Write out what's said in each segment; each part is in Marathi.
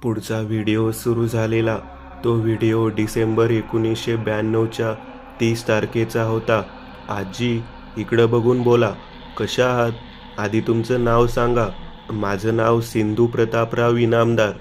पुढचा व्हिडिओ सुरू झालेला तो व्हिडिओ डिसेंबर 1992च्या 30 तारखेचा होता. आजी इकडं बघून बोला, कशा आहात? आधी तुमचं नाव सांगा. माझं नाव सिंधू प्रतापराव इनामदार.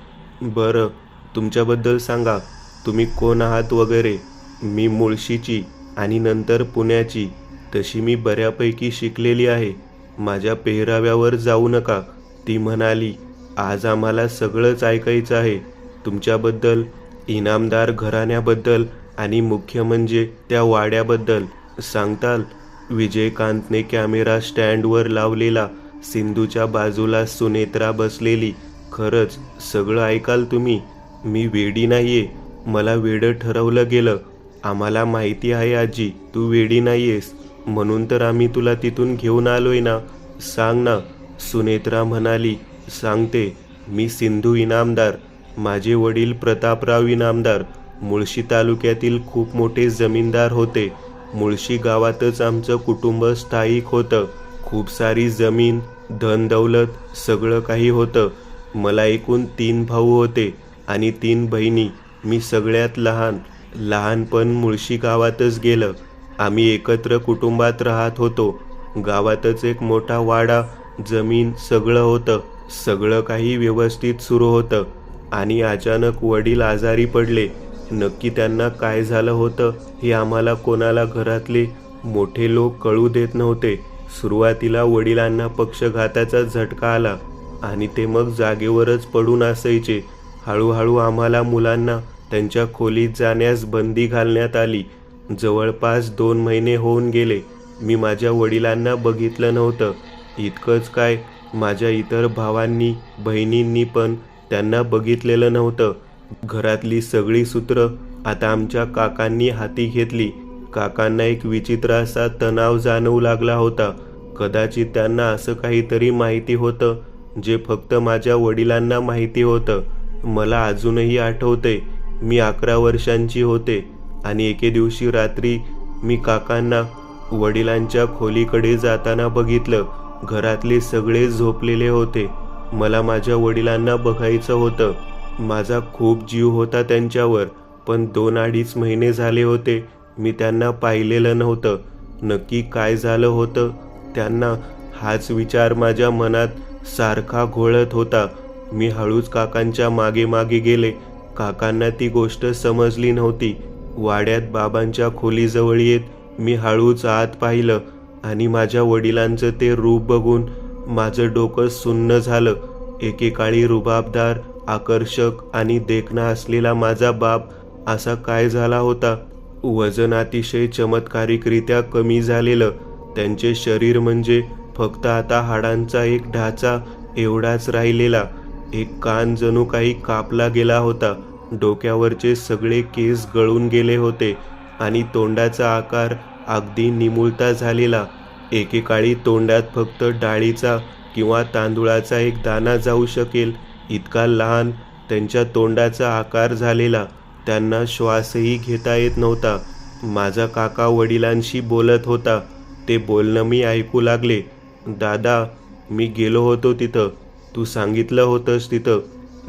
बरं, तुमच्याबद्दल सांगा, तुम्ही कोण आहात वगैरे. मी मुळशीची आणि नंतर पुण्याची. तशी मी बऱ्यापैकी शिकलेली आहे. माझ्या पेहराव्यावर जाऊ नका, ती म्हणाली. आज आम्हाला सगळंच ऐकायचं आहे तुमच्याबद्दल, इनामदार घराण्याबद्दल आणि मुख्य म्हणजे त्या वाड्याबद्दल. सांगताल? विजयकांतने कॅमेरा स्टँडवर लावलेला. सिंधूच्या बाजूला सुनेत्रा बसलेली. खरंच सगळं ऐकाल तुम्ही? मी वेडी नाहीये. मला वेडं ठरवलं गेलं. आम्हाला माहिती आहे आजी, तू वेडी नाहीयेस. म्हणून तर आम्ही तुला तिथून घेऊन आलोय ना. सांग ना. सुनेत्रा म्हणाली. सांगते. मी सिंधू इनामदार. माझे वडील प्रतापराव इनामदार मुळशी तालुक्यातील खूप मोठे जमीनदार होते. मुळशी गावातच आमचं कुटुंब स्थायिक होतं. खूप सारी जमीन, धन दौलत सगळं काही होतं. मला एकूण 3 भाऊ होते आणि 3 बहिणी. मी सगळ्यात लहान. लहानपण मुळशी गावातच गेलं. आम्ही एकत्र कुटुंबात राहत होतो. गावातच एक मोठा वाडा, जमीन सगळं होतं. सगळं काही व्यवस्थित सुरू होतं आणि अचानक वडील आजारी पडले. नक्की त्यांना काय झालं होतं हे आम्हाला कोणाला घरातले मोठे लोक कळू देत नव्हते. सुरुवातीला वडिलांना पक्षघाताचा झटका आला आणि ते मग जागेवरच पडून असायचे. हळूहळू आम्हाला मुलांना त्यांच्या खोलीत जाण्यास बंदी घालण्यात आली. जवळपास 2 महिने होऊन गेले. मी माझ्या वडिलांना बघितलं नव्हतं. इतकंच काय, माझ्या इतर भावांनी, बहिणींनी पण त्यांना बघितलेलं नव्हतं. घरातली सगळी सूत्र आता आमच्या काकांनी हाती घेतली. काकांना एक विचित्र असा तणाव जाणवू लागला होता. कदाचित त्यांना असं काहीतरी माहिती होतं जे फक्त माझ्या वडिलांना माहिती होतं. मला अजूनही आठवतंय, मी 11 वर्षांची होते आणि एके दिवशी रात्री मी काकांना वडिलांच्या खोलीकडे जाताना बघितलं. घरातले सगळे झोपलेले होते. मला माझ्या वडिलांना बघायचं होतं. माझा खूप जीव होता त्यांच्यावर, पण 2-2.5 महिने झाले होते मी त्यांना पाहिलेलं नव्हतं. नक्की काय झालं होतं त्यांना, हाच विचार माझ्या मनात सारखा घोळत होता. मी हळूच काकांच्या मागे मागे गेले. काकांना ती गोष्ट समजली नव्हती. वाड्यात बाबांच्या खोलीजवळ येत मी हळूच आत पाहिलं आणि माझ्या वडिलांचं ते रूप बघून माझं डोकं सुन्न झालं. एकेकाळी रुबाबदार, आकर्षक आणि देखणा असलेला माझा बाप असा काय झाला होता? वजन अतिशय चमत्कारिकरित्या कमी झालेलं. त्यांचे शरीर म्हणजे फक्त आता हाडांचा एक ढाचा एवढाच राहिलेला. एक कान जणू काही कापला गेला होता. डोक्यावरचे सगळे केस गळून गेले होते आणि तोंडाचा आकार अगदी निमुळता झालेला. एकेकाळी तोंडात फक्त डाळीचा किंवा तांदूळाचा एक दाणा जाऊ शकेल इतका लहान त्यांच्या तोंडाचा आकार झालेला. त्यांना श्वासही घेता येत नव्हता. माझा काका वडिलांशी बोलत होता. ते बोलणं मी ऐकू लागले. दादा, मी गेलो होतो तिथं. तू सांगितलं होतंस तिथं.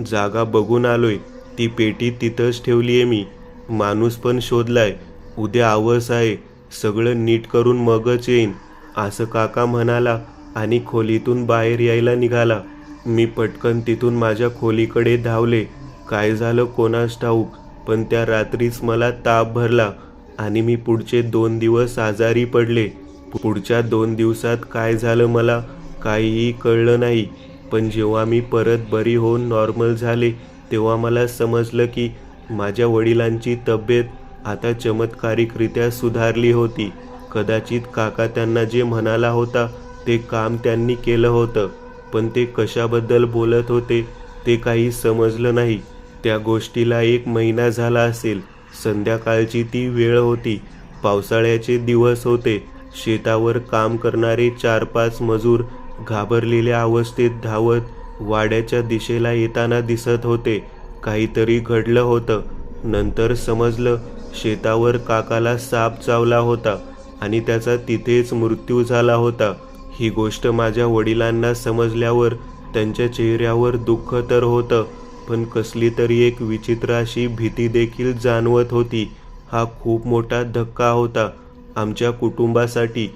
जागा बघून आलोय. ती पेटी तिथंच ठेवलीये मी. माणूस पण शोधलाय. उद्या आवस आहे. सगळं नीट करून मगच येईन, असं काका म्हणाला आणि खोलीतून बाहेर यायला निघाला. मी पटकन तिथून माझ्या खोलीकडे धावले. काय झालं कोणास ठाऊक, पण त्या रात्रीच मला ताप भरला आणि मी पुढचे 2 दिवस आजारी पडले. पुढच्या 2 दिवसात काय झालं मला काहीही कळलं नाही. पण जेव्हा मी परत बरी होऊन नॉर्मल झाले तेव्हा मला समजलं की माझ्या वडिलांची तब्येत आता चमत्कारिकरित्या सुधारली होती. कदाचित काका त्यांना जे म्हणाला होता ते काम त्यांनी केलं होतं, पण ते कशाबद्दल बोलत होते ते काही समजलं नाही. त्या गोष्टीला 1 महिना झाला असेल. संध्याकाळची ती वेळ होती. पावसाळ्याचे दिवस होते. शेतावर काम करणारे 4-5 मजूर घाबरलेल्या अवस्थेत धावत वाड्याच्या दिशेला येताना दिसत होते. काहीतरी घडलं होतं. नंतर समजलं, शेतावर काकाला साप चावला होता आणि त्याचा तिथेच मृत्यू झाला होता. ही गोष्ट माझ्या वडिलांना समजल्यावर त्यांच्या चेहऱ्यावर दुःख तर होतं, पण कसली तरी एक विचित्र अशी भीती देखील जाणवत होती. हा खूप मोठा धक्का होता आमच्या कुटुंबासाठी.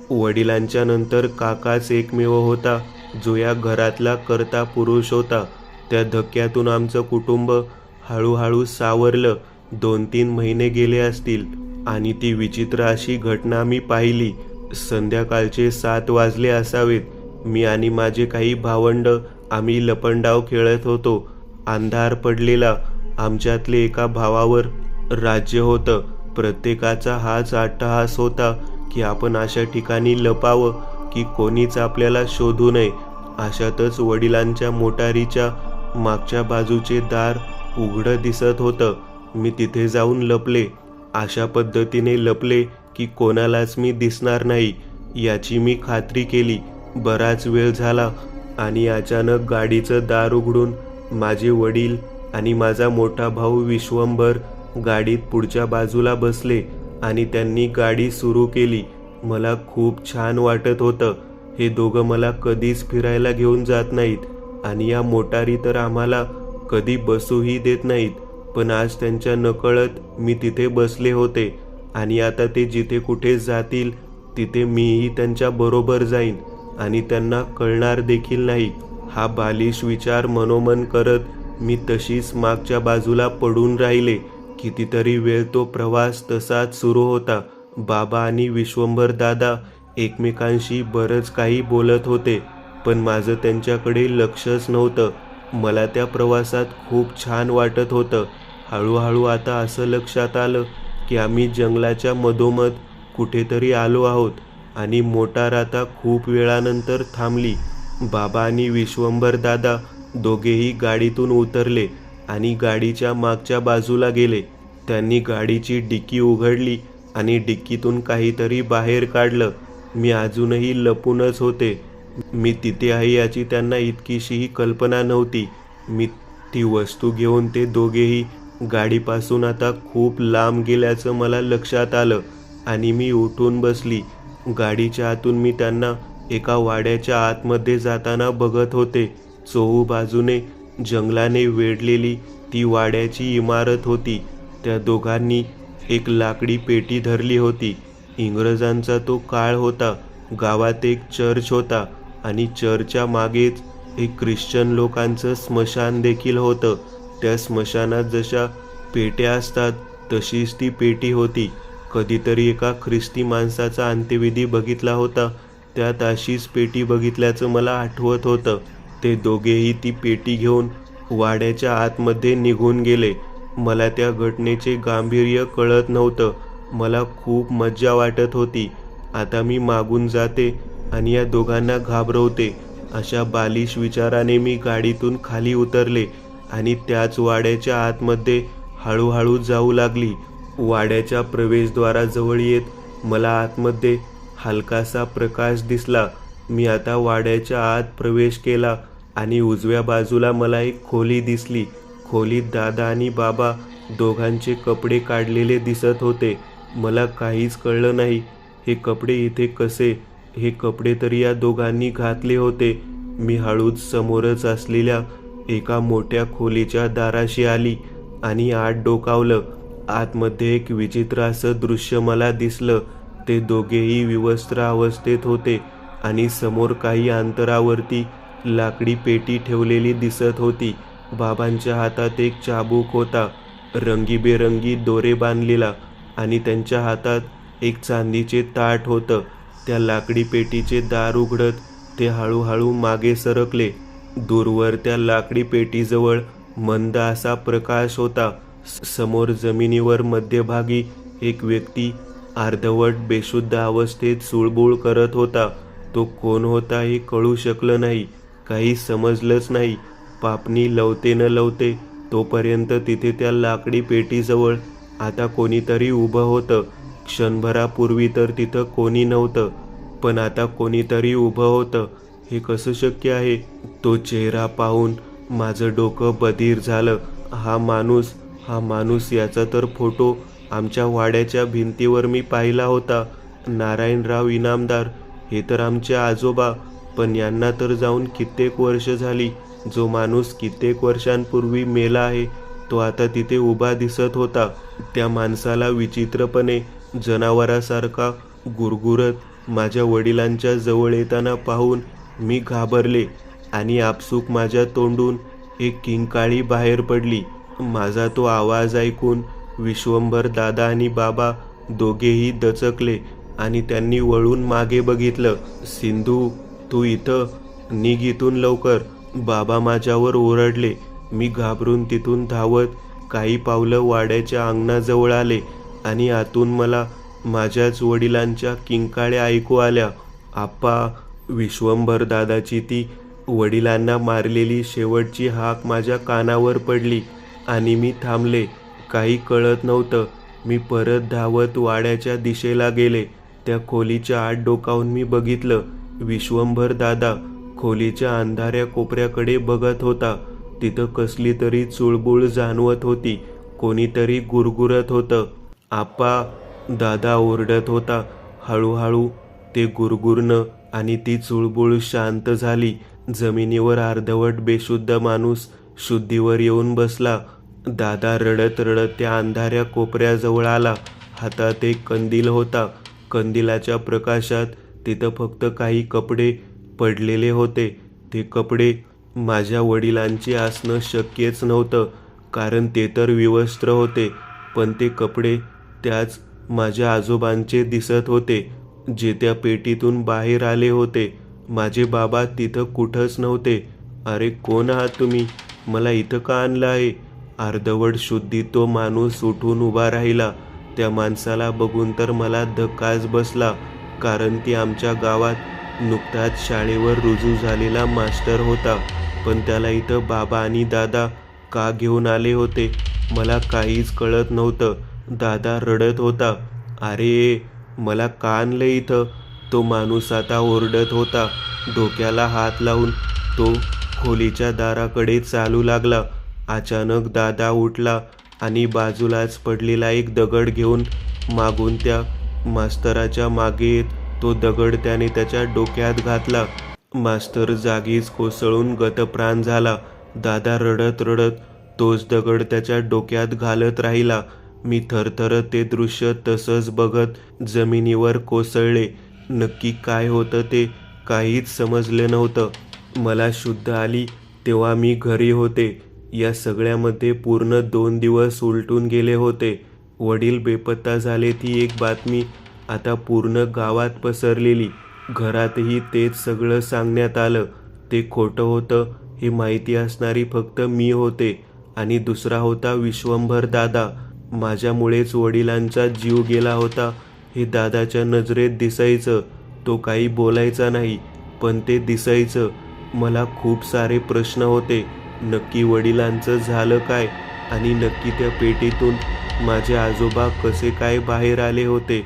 वडिलांच्या नंतर काकाच एकमेव होता जो या घरातला कर्ता पुरुष होता. त्या धक्क्यातून आमचं कुटुंब हळूहळू सावरलं. 2-3 महिने गेले असतील आणि ती विचित्र अशी घटना मी पाहिली. संध्याकाळचे 7 वाजले असावेत. मी आणि माझे काही भावंड आम्ही लपंडाव खेळत होतो. अंधार पडलेला. आमच्यातले एका भावावर राज्य होतं. प्रत्येकाचा हाच अट्टहास होता की आपण अशा ठिकाणी लपावं की कोणीच आपल्याला शोधू नये. अशातच वडिलांच्या मोटारीच्या मागच्या बाजूचे दार उघडं दिसत होतं. मी तिथे जाऊन लपले. अशा पद्धतीने लपले की कोणालाच मी दिसणार नाही याची मी खात्री केली. बराच वेळ झाला आणि अचानक गाडीचं दार उघडून माझे वडील आणि माझा मोठा भाऊ विश्वंभर गाडीत पुढच्या बाजूला बसले आणि त्यांनी गाडी सुरू केली. मला खूप छान वाटत होतं. हे दोघं मला कधीच फिरायला घेऊन जात नाहीत आणि या मोटारी तर आम्हाला कधी बसूही देत नाहीत. पण आज त्यांच्या नकळत मी तिथे बसले होते आणि आता ते जिथे कुठे जातील तिथे मीही त्यांच्या बरोबर जाईन आणि त्यांना कळणार देखील नाही. हा बालिश विचार मनोमन करत मी तशीच मागच्या बाजूला पडून राहिले. कितीतरी वेळ तो प्रवास तसाच सुरू होता. बाबा आणि विश्वंभर दादा एकमेकांशी बरंच काही बोलत होते पण माझं त्यांच्याकडे लक्षच नव्हतं. मला त्या प्रवासात खूप छान वाटत होतं. हळूहळू आता असं लक्षात आलं की आम्ही जंगलाच्या मधोमध कुठेतरी आलो आहोत आणि मोटार आता खूप वेळानंतर थांबली. बाबा आणि विश्वंभर दादा दोघेही गाडीतून उतरले आणि गाडीच्या मागच्या बाजूला गेले. त्यांनी गाडीची डिक्की उघडली आणि डिक्कीतून काहीतरी बाहेर काढलं. मी अजूनही लपूनच होते. मी तिथे आहे याची त्यांना इतकीशीही कल्पना नव्हती. मी ती वस्तू घेऊन ते दोघेही गाडीपासून आता खूप लांब गेल्याचं मला लक्षात आलं आणि मी उठून बसली. गाडीच्या आतून मी त्यांना एका वाड्याच्या आतमध्ये जाताना बघत होते. चोहूबाजूने जंगलाने वेढलेली ती वाड्याची इमारत होती. त्या दोघांनी एक लाकडी पेटी धरली होती. इंग्रजांचा तो काळ होता. गावात एक चर्च होता आणि चर्चच्या मागेच एक ख्रिश्चन लोकांचं स्मशान देखील होतं. त्या स्मशानात जशा पेट्या असतात तशीच ती पेटी होती. कधीतरी एका ख्रिस्ती माणसाचा अंत्यविधी बघितला होता त्यात अशीच पेटी बघितल्याचं मला आठवत होतं. ते दोघेही ती पेटी घेऊन वाड्याच्या आतमध्ये निघून गेले. मला त्या घटनेचे गांभीर्य कळत नव्हतं. मला खूप मज्जा वाटत होती. आता मी मागून जाते आणि या दोघांना घाबरवते अशा बालिश विचाराने मी गाडीतून खाली उतरले आणि त्याच वाड्याच्या आतमध्ये हळूहळू जाऊ लागली. वाड्याच्या प्रवेशद्वाराजवळ येत मला आतमध्ये हलकासा प्रकाश दिसला. मी आता वाड्याच्या आत प्रवेश केला आणि उजव्या बाजूला मला एक खोली दिसली. खोलीत दादा आणि बाबा दोघांचे कपडे काढलेले दिसत होते. मला काहीच कळलं नाही. हे कपडे इथे कसे? हे कपडे तरी या दोघांनी घातले होते. मी हळूच समोरच असलेल्या एका मोठ्या खोलीच्या दाराशी आली आणि आत डोकावलं. आतमध्ये एक विचित्र असं दृश्य मला दिसलं. ते दोघेही विवस्त्र अवस्थेत होते आणि समोर काही अंतरावरती लाकडी पेटी ठेवलेली दिसत होती. बाबांच्या हातात एक चाबूक होता, रंगीबेरंगी दोरे बांधलेला, आणि त्यांच्या हातात एक चांदीचे ताट होतं. त्या लाकडी पेटीचे दार उघडत ते हळूहळू मागे सरकले. दूरवर त्या लाकडी पेटीजवळ मंद असा प्रकाश होता. समोर जमिनीवर मध्यभागी एक व्यक्ती अर्धवट बेशुद्ध अवस्थेत सुळबुळ करत होता. तो कोण होता हे कळू शकलं नाही. काही समजलंच नाही. पापणी लवते न लवते तोपर्यंत तिथे त्या लाकडी पेटीजवळ आता कोणीतरी उभं होतं. क्षणभरापूर्वी तर तिथं कोणी नव्हतं, पण आता कोणीतरी उभं होतं. हे कसं शक्य आहे? तो चेहरा पाहून माझं डोकं बधीर झालं. हा माणूस याचा तर फोटो आमच्या वाड्याच्या भिंतीवर मी पाहिला होता. नारायणराव इनामदार, हे तर आमचे आजोबा, पण यांना तर जाऊन कित्येक वर्ष झाली. जो माणूस कित्येक वर्षांपूर्वी मेला आहे तो आता तिथे उभा दिसत होता. त्या माणसाला विचित्रपणे जनावरासारखा गुरगुरत माझ्या वडिलांच्या जवळ येताना पाहून मी घाबरले आणि आपसूक माझ्या तोंडून एक किंकाळी बाहेर पडली. माझा तो आवाज ऐकून विश्वंभर दादा आणि बाबा दोघेही दचकले आणि त्यांनी वळून मागे बघितलं. सिंधू, तू इथं, निघ इथून लवकर, बाबा माझ्यावर ओरडले. मी घाबरून तिथून धावत काही पावलं वाड्याच्या अंगणाजवळ आले आणि आतून मला माझ्याच वडिलांच्या किंकाळ्या ऐकू आल्या. आप्पा. विश्वंभर दादाची ती वडिलांना मारलेली शेवटची हाक माझ्या कानावर पडली आणि मी थांबले. काही कळत नव्हतं. मी परत धावत वाड्याच्या दिशेला गेले. त्या खोलीच्या आत डोकावून मी बघितलं. विश्वंभर दादा खोलीच्या अंधाऱ्या कोपऱ्याकडे बघत होता. तिथं कसली तरी चुळबुळ जाणवत होती. कोणीतरी गुरगुरत होतं. आप्पा, दादा ओरडत होता. हळूहळू ते गुरगुरणं आणि ती चुळबुळ शांत झाली. जमिनीवर अर्धवट बेशुद्ध माणूस शुद्धीवर येऊन बसला. दादा रडत रडत त्या अंधाऱ्या कोपऱ्याजवळ आला. हातात एक कंदील होता. कंदिलाच्या प्रकाशात तिथं फक्त काही कपडे पडलेले होते. ते कपडे माझ्या वडिलांचे असणं शक्यच नव्हतं, कारण ते तर विवस्त्र होते. पण ते कपडे त्याच माझ्या आजोबांचे दिसत होते, जे त्या पेटीतून बाहेर आले होते. माझे बाबा तिथं कुठंच नव्हते. अरे, कोण आहात तुम्ही? मला इथं का आणलं आहे? अर्धवट शुद्धीत तो माणूस उठून उभा राहिला. त्या माणसाला बघून तर मला धक्काच बसला, कारण ती आमच्या गावात नुकताच शाळेवर रुजू झालेला मास्टर होता. पण त्याला इथं बाबा आणि दादा का घेऊन आले होते मला काहीच कळत नव्हतं. दादा रडत होता. अरे, मला का आणलं इथं? तो माणूस आता ओरडत होता. डोक्याला हात लावून तो खोलीच्या दाराकडे चालू लागला. अचानक दादा उठला आणि बाजूलाच पडलेला एक दगड घेऊन मागून त्या मास्तराच्या मागे येत तो दगड त्याने त्याच्या डोक्यात घातला. मास्तर जागीच कोसळून गतप्राण झाला. दादा रडत रडत तोच दगड त्याच्या डोक्यात घालत राहिला. मी थरथरत ते दृश्य तसंच बघत जमिनीवर कोसळले. नक्की काय होतं ते काहीच समजलं नव्हतं. मला शुद्ध आली तेव्हा मी घरी होते. या सगळ्यामध्ये पूर्ण 2 दिवस उलटून गेले होते. वडील बेपत्ता झाले ती एक बातमी आता पूर्ण गावात पसरलेली. घरातही तेच सगळं सांगण्यात आलं. ते खोटं होतं हे माहिती असणारी फक्त मी होते आणि दुसरा होता विश्वंभर दादा. माझ्यामुळेच वडिलांचा जीव गेला होता हे दादाच्या नजरेत दिसायचं. तो काही बोलायचा नाही, पण ते दिसायचं. मला खूप सारे प्रश्न होते. नक्की वडिलांचं झालं काय? आणि नक्की त्या पेटीतून माझे आजोबा कसे काय बाहेर आले होते,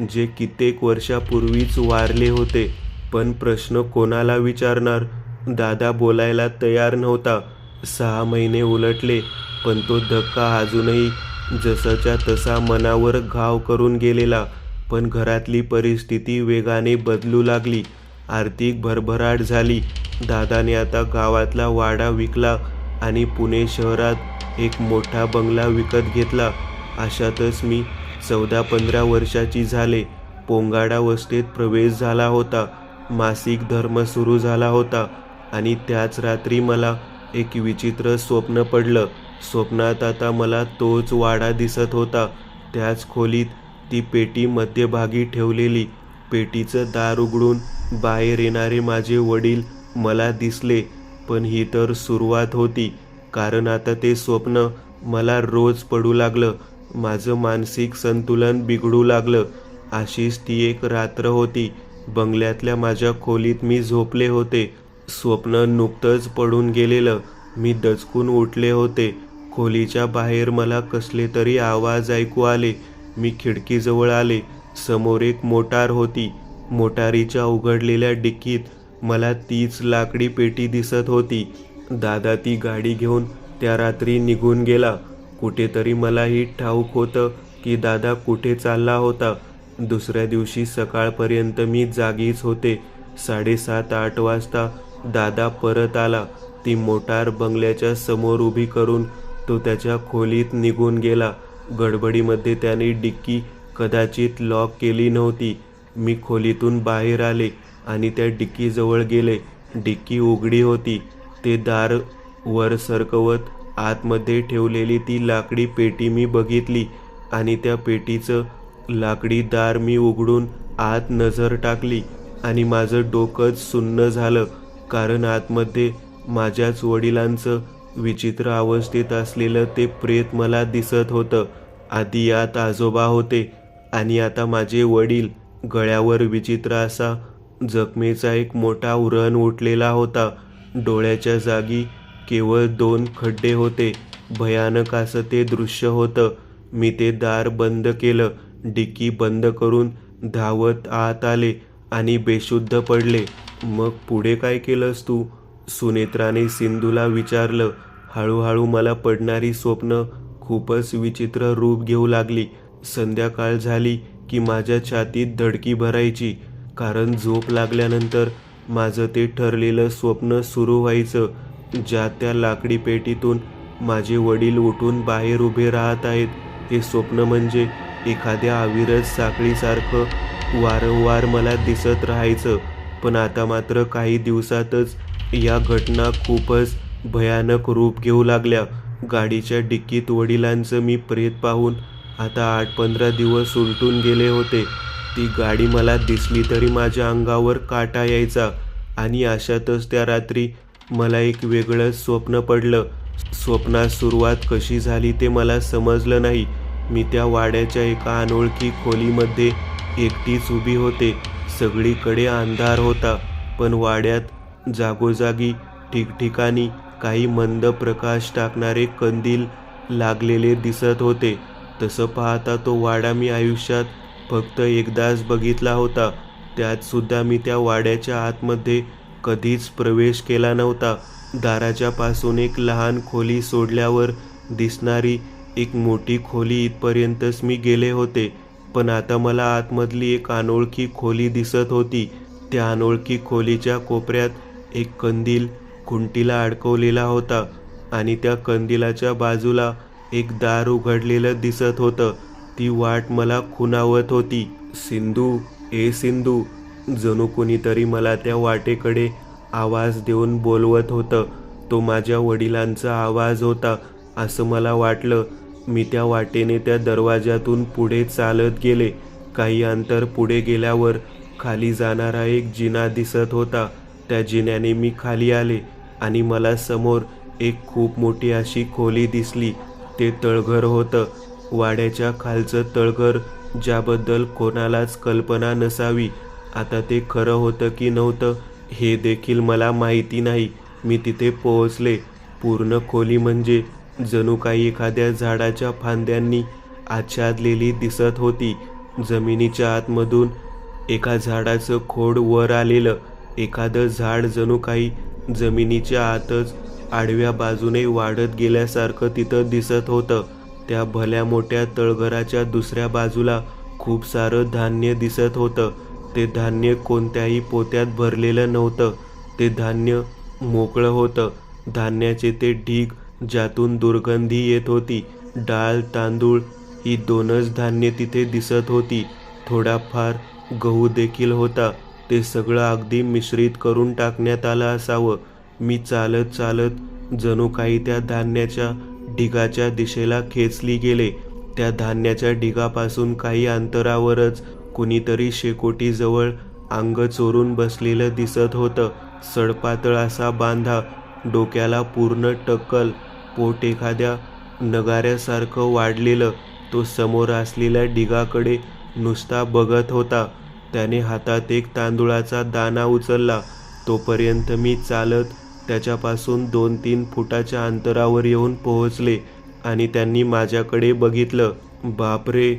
जे कित्येक वर्षापूर्वीच वारले होते? पण प्रश्न कोणाला विचारणार? दादा बोलायला तयार नव्हता. 6 महिने उलटले, पण तो धक्का अजूनही जसाच्या तसा मनावर घाव करून गेलेला. पण घरातली परिस्थिती वेगाने बदलू लागली. आर्थिक भरभराट झाली. दादाने आता गावातला वाडा विकला आणि पुणे शहरात एक मोठा बंगला विकत घेतला. अशातच मी 14-15 वर्षाची झाले. पोंगाडावस्थेत प्रवेश झाला होता. मासिक धर्म सुरू झाला होता आणि त्याच रात्री मला एक विचित्र स्वप्न पडलं. स्वप्नात आता मला तोच वाडा दिसत होता. त्याच खोलीत ती पेटी मध्यभागी ठेवलेली. पेटीचं दार उघडून बाहेर येणारे माझे वडील मला दिसले. पण ही तर सुरुवात होती, कारण आता ते स्वप्न मला रोज पडू लागलं. माझं मानसिक संतुलन बिघडू लागलं. अशीच ती एक रात्र होती. बंगल्यातल्या माझ्या खोलीत मी झोपले होते. स्वप्न नुकतंच पडून गेलेलं. मी दचकून उठले होते. खोलीच्या बाहेर मला कसले तरी आवाज ऐकू आले. मी खिडकीजवळ आले. समोर एक मोटार होती. मोटारीच्या उघडलेल्या डिकीत मला तीच लाकडी पेटी दिसत होती. दादा ती गाडी घेऊन त्या रात्री निघून गेला. कुठेतरी मलाही ठाऊक होतं की दादा कुठे चालला होता. दुसऱ्या दिवशी सकाळपर्यंत मी जागीच होते. 7:30-8 वाजता दादा परत आला. ती मोटार बंगल्याच्या समोर उभी करून तो त्याच्या खोलीत निघून गेला. गडबडीमध्ये त्याने डिक्की कदाचित लॉक केली नव्हती. मी खोलीतून बाहेर आले आणि त्या डिक्कीजवळ गेले. डिक्की उघडी होती. ते दार वर सरकवत आतमध्ये ठेवलेली ती लाकडी पेटी मी बघितली आणि त्या पेटीचं लाकडी दार मी उघडून आत नजर टाकली आणि माझं डोकंच सुन्न झालं, कारण आतमध्ये माझ्याच वडिलांचं विचित्र अवस्थेत असलेलं ते प्रेत मला दिसत होतं. आधी यात आजोबा होते आणि आता माझे वडील. गळ्यावर विचित्र असा जखमेचा एक मोठा व्रण उठलेला होता. डोळ्याच्या जागी केवळ 2 खड्डे होते. भयानक असं ते दृश्य होतं. मी ते दार बंद केलं, डिक्की बंद करून धावत आत आले आणि बेशुद्ध पडले. मग पुढे काय केलंस तू? सुनेत्राने सिंधूला विचारलं. हळूहळू मला पडणारी स्वप्न खूपच विचित्र रूप घेऊ लागली. संध्याकाळ झाली की माझ्या छातीत धडकी भरायची, कारण झोप लागल्यानंतर माझं ते ठरलेलं स्वप्न सुरू व्हायचं, ज्यात त्या लाकडी पेटीतून माझे वडील उठून बाहेर उभे राहत आहेत. हे स्वप्न म्हणजे एखाद्या अविरत साखळीसारखं वारंवार मला दिसत राहायचं. पण आता मात्र काही दिवसातच या घटना खूपच भयानक रूप घेऊ लागल्या. गाडीच्या डिक्कीत वडिलांचं मी प्रेत पाहून आता 8-15 दिवस उलटून गेले होते. ती गाडी मला दिसली तरी माझ्या अंगावर काटा यायचा आणि अशातच त्या रात्री मला एक वेगळंच स्वप्न पडलं. स्वप्नात सुरुवात कशी झाली ते मला समजलं नाही. मी त्या वाड्याच्या एका अनोळखी खोलीमध्ये एकटीच उभी होते. सगळीकडे अंधार होता, पण वाड्यात जागोजागी ठिकठिकाणी काही मंद प्रकाश टाकणारे कंदील लागलेले दिसत होते. तसं पाहता तो वाडा मी आयुष्यात फक्त एकदाच बघितला होता. त्यात सुद्धा मी त्या वाड्याच्या आतमध्ये कधीच प्रवेश केला नव्हता. दाराच्या पासून एक लहान खोली सोडल्यावर दिसणारी एक मोठी खोली इथपर्यंतच मी गेले होते. पण आता मला आतमधली एक अनोळखी खोली दिसत होती. त्या अनोळखी खोलीच्या कोपऱ्यात एक कंदील खुंटीला अडकवलेला होता आणि त्या कंदिलाच्या बाजूला एक दार उघडलेलं दिसत होतं. ती वाट मला खुणावत होती. सिंधू, ए सिंधू. जणू कुणीतरी मला त्या वाटेकडे आवाज देऊन बोलवत होतं. तो माझ्या वडिलांचा आवाज होता असं मला वाटलं. मी त्या वाटेने त्या दरवाजातून पुढे चालत गेले. काही अंतर पुढे गेल्यावर खाली जाणारा एक जिना दिसत होता. त्या जिन्याने मी खाली आले आणि मला समोर एक खूप मोठी अशी खोली दिसली. ते तळघर होतं. वाड्याच्या खालचं तळघर, ज्याबद्दल कोणालाच कल्पना नसावी. आता ते खरं होतं की नव्हतं हे देखील मला माहिती नाही. मी तिथे पोहोचले. पूर्ण खोली म्हणजे जणू काही एखाद्या झाडाच्या फांद्यांनी आच्छादलेली दिसत होती. जमिनीच्या आतमधून एका झाडाचं खोड वर आलेलं. एखादं झाड जणू काही जमिनीच्या आतच आडव्या बाजूने वाढत गेल्यासारखं तिथं दिसत होतं. त्या भल्या मोठ्या तळघराच्या दुसऱ्या बाजूला खूप सारं धान्य दिसत होतं. ते धान्य कोणत्याही पोत्यात भरलेलं नव्हतं. ते धान्य मोकळं होतं. धान्याचे ते ढीग ज्यातून दुर्गंधी येत होती. डाळ, तांदूळ ही 2च धान्य तिथे दिसत होती. थोडाफार गहू देखील होता. ते सगळं अगदी मिश्रित करून टाकण्यात आलं असावं. मी चालत चालत जणू काही त्या धान्याच्या ढिगाच्या दिशेला खेचली गेले. त्या धान्याच्या ढिगापासून काही अंतरावरच कुणीतरी शेकोटीजवळ अंग चोरून बसलेलं दिसत होतं. सडपातळ असा बांधा, डोक्याला पूर्ण टक्कल, पोट एखाद्या नगाऱ्यासारखं वाढलेलं. तो समोर असलेल्या ढिगाकडे नुसता बघत होता. त्याने हातात एक तांदूळाचा दाणा उचलला. तोपर्यंत मी चालत त्याच्यापासून 2-3 फुटाच्या अंतरावर येऊन पोहोचले आणि त्यांनी माझ्याकडे बघितलं. बापरे,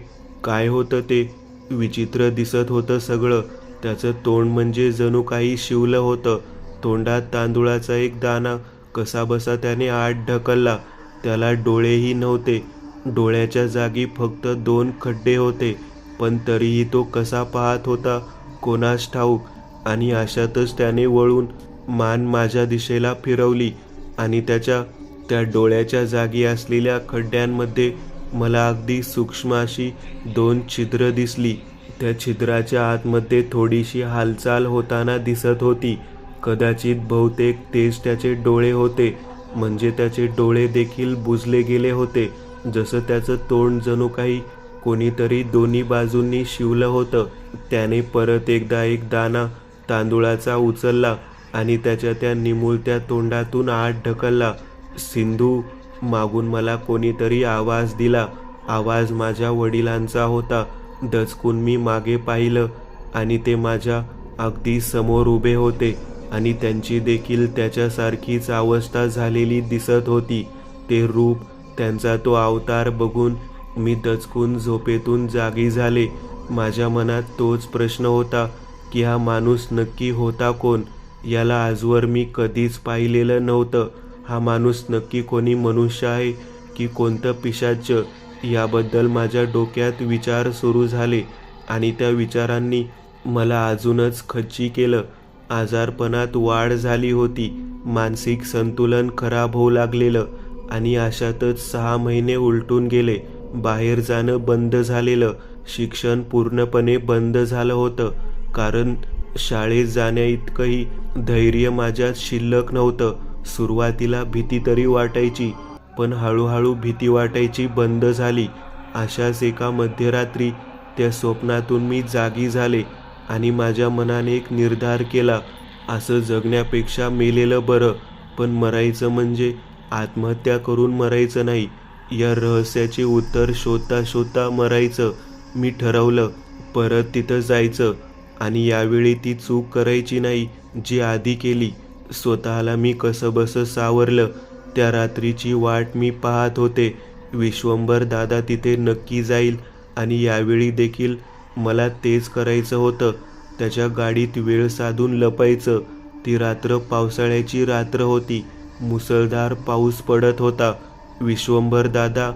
काय होतं ते? विचित्र दिसत होतं सगळं. त्याचं तोंड म्हणजे जणू काही शिवलं होतं. तोंडात तांदूळाचा एक दाणा कसाबसा त्याने आत ढकलला. त्याला डोळेही नव्हते. डोळ्याच्या जागी फक्त 2 खड्डे होते. पण तरीही तो कसा पाहत होता कोणास ठाऊक. आणि अशातच त्याने वळून मान माझ्या दिशेला फिरवली आणि त्या डोळ्याच्या जागी असलेल्या खड्ड्यांमध्ये मला अगदी सूक्ष्म अशी 2 छिद्र दिसली. त्या छिद्राच्या आतमध्ये थोडीशी हालचाल होताना दिसत होती. कदाचित बहुतेक तेच त्याचे डोळे होते. म्हणजे त्याचे डोळे देखील बुजले गेले होते, जसं त्याचं तोंड जणू काही कोणीतरी दोन्ही बाजूंनी शिवलं होतं. त्याने परत एकदा एक दाणा तांदूळाचा उचलला आणि त्याच्या त्या निमुळत्या तोंडातून आत ढकलला. सिंधू, मागून मला कोणीतरी आवाज दिला. आवाज माझ्या वडिलांचा होता. दचकून मी मागे पाहिलं आणि ते माझ्या अगदी समोर उभे होते आणि त्यांची देखील त्याच्यासारखीच अवस्था झालेली दिसत होती. ते रूप, त्यांचा तो अवतार बघून मी दचकून झोपेतून जागी झाले. माझ्या मनात तोच प्रश्न होता की हा माणूस नक्की होता कोण? याला आजवर मी कधीच पाहिलेलं नव्हतं. हा माणूस नक्की कोणी मनुष्य आहे की कोणतं पिशाच्च? याबद्दल माझ्या डोक्यात विचार सुरू झाले आणि त्या विचारांनी मला अजूनच खच्ची केलं. आजारपणात वाढ झाली होती. मानसिक संतुलन खराब होऊ लागलेलं आणि अशातच 6 महिने उलटून गेले. बाहेर जाणं बंद झालेलं. शिक्षण पूर्णपणे बंद झालं होतं, कारण शाळेत जाण्याइतकंही धैर्य माझ्यात शिल्लक नव्हतं. सुरुवातीला भीती तरी वाटायची, पण हळूहळू भीती वाटायची बंद झाली. अशाच एका मध्यरात्री त्या स्वप्नातून मी जागी झाले आणि माझ्या मनाने एक निर्धार केला. असं जगण्यापेक्षा मेलेलं बरं. पण मरायचं म्हणजे आत्महत्या करून मरायचं नाही. या रहस्याचे उत्तर शोधता शोधता मरायचं. मी ठरवलं, परत तिथं जायचं आणि यावेळी ती चूक करायची नाही जी आधी केली. स्वतःला मी कसंबसं सावरलं. त्या रात्रीची वाट मी पाहत होते. विश्वंभर दादा तिथे नक्की जाईल आणि यावेळी देखील मला तेच करायचं होतं. त्याच्या गाडीत वेळ साधून लपायचं. ती रात्र पावसाळ्याची रात्र होती. मुसळधार पाऊस पडत होता. विश्वंभर दादा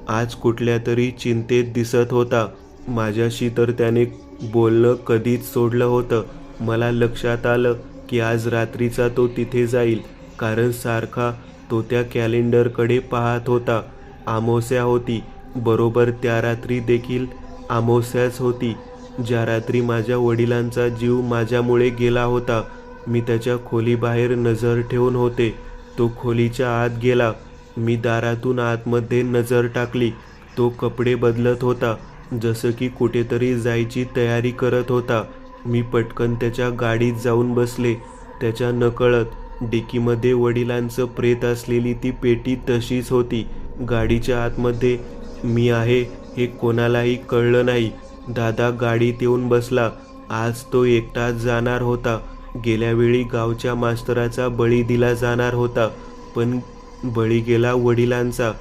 आज कुठल्या तरी चिंतेत दिसत होता. माझ्याशी तर त्याने बोलणं कधीच सोडलं होतं. मला लक्षात आलं की आज रात्रीचा तो तिथे जाईल, कारण सारखा तो त्या कॅलेंडरकडे पाहत होता. अमावस्या होती. बरोबर त्या रात्री देखील अमावस्याच होती, ज्या रात्री माझ्या वडिलांचा जीव माझ्यामुळे गेला होता. मी त्याच्या खोलीबाहेर नजर ठेवून होते. तो खोलीच्या आत गेला. मी दारातून आतमध्ये नजर टाकली. तो कपडे बदलत होता, जसं की कुठेतरी जायची तयारी करत होता. मी पटकन त्याच्या गाडीत जाऊन बसले. त्याच्या नकळत डिकीमध्ये वडिलांचं प्रेत असलेली ती पेटी तशीच होती. गाडीच्या आतमध्ये मी आहे हे कोणालाही कळलं नाही. दादा गाडीत येऊन बसला. आज तो एकटाच जाणार होता. गेल्या वेळी गावच्या मास्तराचा बळी दिला जाणार होता, पण बळी गेला वडिलांचा.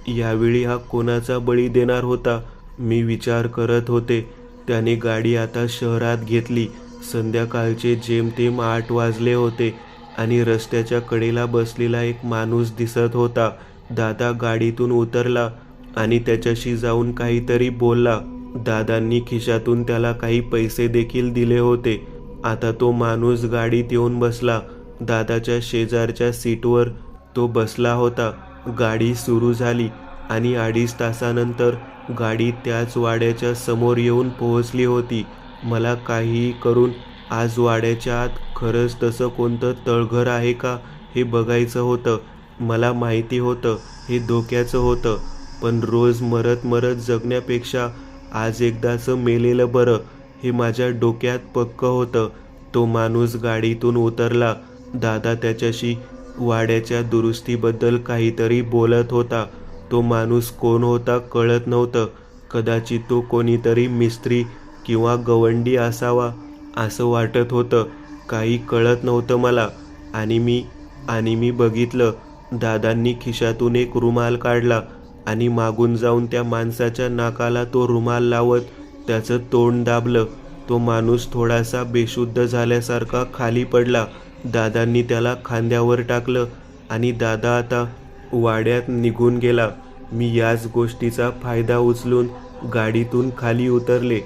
यावेळी हा कोणाचा बळी देणार होता? मी विचार करत होते. त्याने गाडी आता शहरात घेतली. संध्याकाळचे जेमतेम 8 वाजले होते आणि रस्त्याच्या कडेला बसलेला एक माणूस दिसत होता. दादा गाडीतून उतरला आणि त्याच्याशी जाऊन काहीतरी बोलला. दादांनी खिशातून त्याला काही पैसे देखील दिले होते. आता तो माणूस गाडीत येऊन बसला. दादाच्या शेजारच्या सीटवर तो बसला होता. गाडी सुरू झाली आणि 2.5 तासानंतर गाडी त्याच वाड्याच्या समोर येऊन पोहोचली होती. मला काहीही करून आज वाड्याच्या आत खरंच तसं कोणतं तळघर आहे का हे बघायचं होतं. मला माहिती होतं हे धोक्याचं होतं, पण रोज मरत मरत जगण्यापेक्षा आज एकदाचं मेलेलं बरं, हे माझ्या डोक्यात पक्कं होतं. तो माणूस गाडीतून उतरला. दादा त्याच्याशी वाड्याच्या दुरुस्तीबद्दल काहीतरी बोलत होता. तो माणूस कोण होता कळत नव्हतं. कदाचित तो कोणीतरी मिस्त्री किंवा गवंडी असावा असं वाटत होतं. काही कळत नव्हतं मला. आणि मी बघितलं. दादांनी खिशातून एक रुमाल काढला आणि मागून जाऊन त्या माणसाच्या नाकाला तो रुमाल लावत त्याचं तोंड दाबलं. तो माणूस थोडासा बेशुद्ध झाल्यासारखा खाली पडला. दादांनी त्याला खांद्यावर टाकलं आणि दादा आता वाड्यात निघून गेला. मी याच गोष्टीचा फायदा उचलून गाडीतून खाली उतरले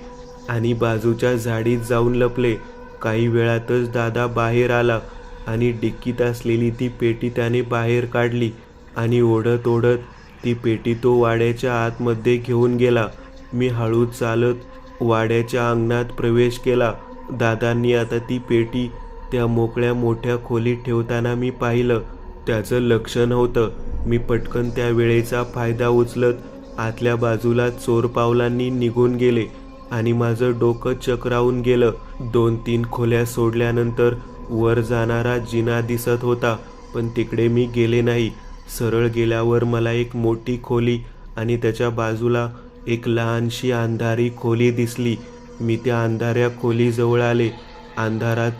आणि बाजूच्या झाडीत जाऊन लपले. काही वेळातच दादा बाहेर आला. आणि डिक्कीत असलेली ती पेटी त्याने बाहेर काढली आणि ओढत ओढत ती पेटी तो वाड्याच्या आतमध्ये घेऊन गेला. मी हळूच चालत वाड्याच्या अंगणात प्रवेश केला. दादांनी आता ती पेटी त्या मोकळ्या मोठ्या खोलीत ठेवताना मी पाहिलं. त्याचं लक्ष नव्हतं. मी पटकन त्या वेळेचा फायदा उचलत आतल्या बाजूला चोर पावलांनी निघून गेले आणि माझं डोकं चक्रावून गेलं. 2-3 खोल्या सोडल्यानंतर वर जाणारा जिना दिसत होता, पण तिकडे मी गेले नाही. सरळ गेल्यावर मला एक मोठी खोली आणि त्याच्या बाजूला एक लहानशी अंधारी खोली दिसली. मी त्या अंधाऱ्या खोलीजवळ आले. अंधारात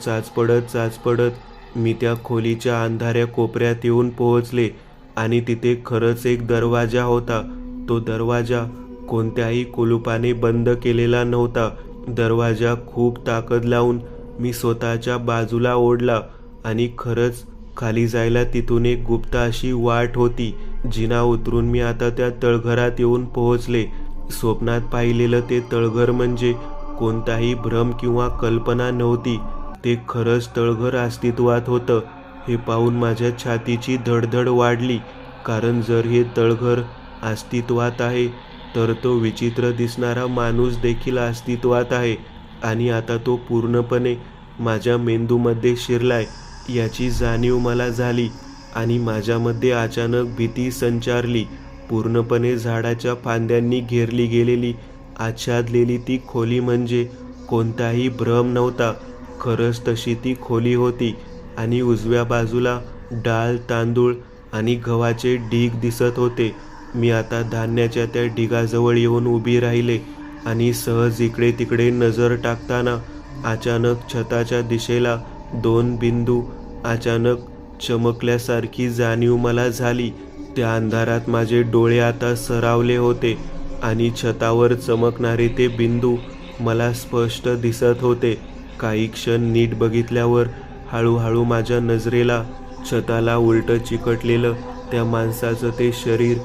चाचपडत मी त्या खोलीच्या अंधाऱ्या कोपऱ्यात येऊन पोहोचले आणि तिथे खरंच एक दरवाजा होता. तो दरवाजा कोणत्याही कुलूपाने बंद केलेला नव्हता. दरवाजा खूप ताकद लावून मी स्वतःच्या बाजूला ओढला आणि खरंच खाली जायला तिथून एक गुप्त अशी वाट होती. जिना उतरून मी आता त्या तळघरात येऊन पोहोचले. स्वप्नात पाहिलेलं ते तळघर म्हणजे कोणताही भ्रम किंवा कल्पना नव्हती. ते खरंच तळघर अस्तित्वात होतं. हे पाहून माझ्या छातीची धडधड वाढली, कारण जर हे तळघर अस्तित्वात आहे तर तो विचित्र दिसणारा माणूस देखील अस्तित्वात आहे आणि आता तो पूर्णपणे माझ्या मेंदूमध्ये शिरलाय याची जाणीव मला झाली आणि माझ्यामध्ये अचानक भीती संचारली. पूर्णपणे झाडाच्या फांद्यांनी घेरली गेलेली आच्छादलेली ती खोली म्हणजे कोणताही भ्रम नव्हता. खरंच तशी ती खोली होती आणि उजव्या बाजूला डाळ, तांदूळ आणि गव्हाचे ढीग दिसत होते. मी आता धान्याच्या त्या ढिगाजवळ येऊन उभी राहिले आणि सहज इकडे तिकडे नजर टाकताना अचानक छताच्या दिशेला 2 बिंदू अचानक चमकल्यासारखी जाणीव मला झाली. त्या अंधारात माझे डोळे आता सरावले होते आणि छतावर चमकणारे ते बिंदू मला स्पष्ट दिसत होते. काही क्षण नीट बघितल्यावर हळूहळू माझ्या नजरेला छताला उलटं चिकटलेलं त्या माणसाचं ते शरीर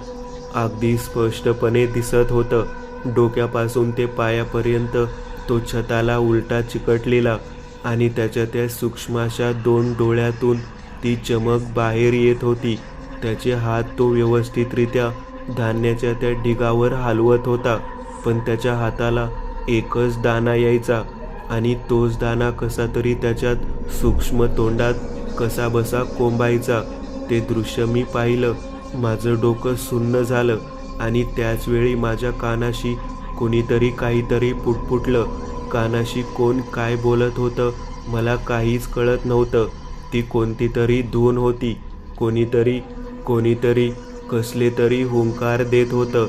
अगदी स्पष्टपणे दिसत होतं. डोक्यापासून ते पायापर्यंत तो छताला उलटा चिकटलेला आणि त्याच्या त्या सूक्ष्मशा 2 डोळ्यातून ती चमक बाहेर येत होती. त्याचे हात तो व्यवस्थितरित्या धान्याच्या त्या ढिगावर हलवत होता, पण त्याच्या हाताला एकच दाणा यायचा आणि तोच दाणा कसा तरी त्याच्यात सूक्ष्म तोंडात कसाबसा कोंबायचा. ते दृश्य मी पाहिलं. माझं डोकं सुन्न झालं आणि त्याच वेळी माझ्या कानाशी कोणीतरी काहीतरी पुटपुटलं. कानाशी कोण काय बोलत होतं मला काहीच कळत नव्हतं. ती कोणती तरी धून होती. कोणीतरी कसले तरी हुंकार देत होतं.